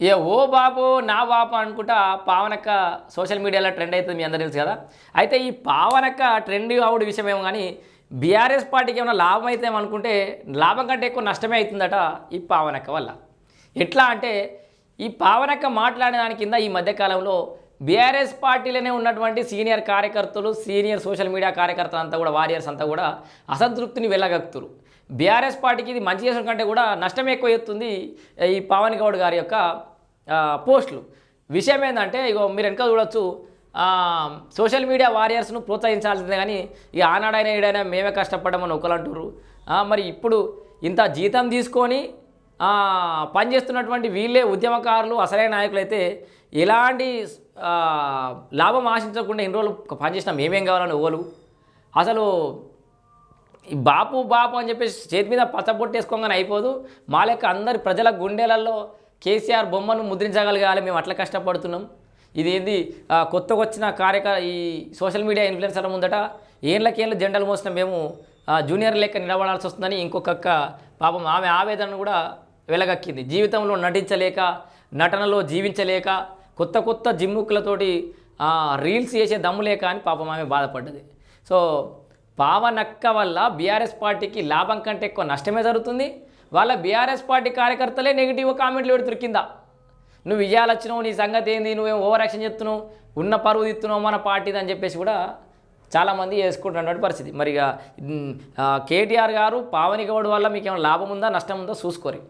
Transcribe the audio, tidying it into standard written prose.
ఇక ఓ బాపు నా బాపు అనుకుంటా పావనక్క సోషల్ మీడియాలో ట్రెండ్ అవుతుంది మీ అందరూ తెలుసు కదా. అయితే ఈ పావనక్క ట్రెండ్ అవుడు విషయం ఏమో కానీ బీఆర్ఎస్ పార్టీకి ఏమైనా లాభం అయితే అనుకుంటే లాభం కంటే ఎక్కువ నష్టమే అవుతుందట ఈ పావనక్క వల్ల. ఎట్లా అంటే ఈ పావనక్క మాట్లాడిన దాని కింద ఈ మధ్యకాలంలో బీఆర్ఎస్ పార్టీలోనే ఉన్నటువంటి సీనియర్ కార్యకర్తలు, సీనియర్ సోషల్ మీడియా కార్యకర్తలు అంతా కూడా, వారియర్స్ అంతా కూడా అసంతృప్తిని వెళ్ళగక్కుతురు. బీఆర్ఎస్ పార్టీకి ఇది మంచి చేసిన కంటే కూడా నష్టం ఎక్కువ ఎత్తుంది ఈ పవన్ గౌడ్ గారి యొక్క పోస్టులు. విషయం ఏంటంటే ఇగో మీరు వెనక చూడొచ్చు, సోషల్ మీడియా వారియర్స్ను ప్రోత్సహించాల్సిందే కానీ ఇక ఆనాడైనా ఏడైనా మేమే కష్టపడ్డామని ఒకరు అంటారు. మరి ఇప్పుడు ఇంత జీతం తీసుకొని పనిచేస్తున్నటువంటి వీళ్ళే ఉద్యమకారులు, అసలైన నాయకులైతే ఎలాంటి లాభం ఆశించకుండా ఇన్ని రోజులు పనిచేసినా మేమేం కావాలని ఓలు అసలు ఈ బాపు బాపు అని చెప్పేసి చేతి మీద పచ్చబొట్టేసుకోగానే అయిపోదు. మా లెక్క అందరి ప్రజల గుండెలలో కేసీఆర్ బొమ్మను ముద్రించగలగాలి, మేము అట్లా కష్టపడుతున్నాం. ఇది ఏంది కొత్తగా వచ్చిన ఈ సోషల్ మీడియా ఇన్ఫ్లుయెన్సర్ల ముందట ఏళ్ళకేళ్ళు జెండలు మోసిన మేము జూనియర్ లెక్క నిలబడాల్సి వస్తుందని ఇంకొక పాపం ఆమె ఆవేదనను కూడా వెలగక్కింది. జీవితంలో నటించలేక, నటనలో జీవించలేక, కొత్త కొత్త జిమ్ముక్కులతోటి రీల్స్ చేసే దమ్ము లేక అని పాపం ఆమె బాధపడ్డది. సో పావనక్క వల్ల బీఆర్ఎస్ పార్టీకి లాభం కంటే ఎక్కువ నష్టమే జరుగుతుంది. వాళ్ళ బీఆర్ఎస్ పార్టీ కార్యకర్తలే నెగిటివ్ కామెంట్లు పెడుతురు కింద. నువ్వు విజయాలు వచ్చినావు, నీ సంగతి ఏంది, నువ్వేం ఓవర్ యాక్షన్ చెప్తున్నావు, ఉన్న పరువు తిత్తున్నావు మన పార్టీది అని చెప్పేసి కూడా చాలామంది వేసుకుంటున్నటువంటి పరిస్థితి. మరి కేటీఆర్ గారు పావని గౌడ్ వల్ల మీకు ఏమైనా లాభం ఉందా నష్టం ఉందో చూసుకోరు.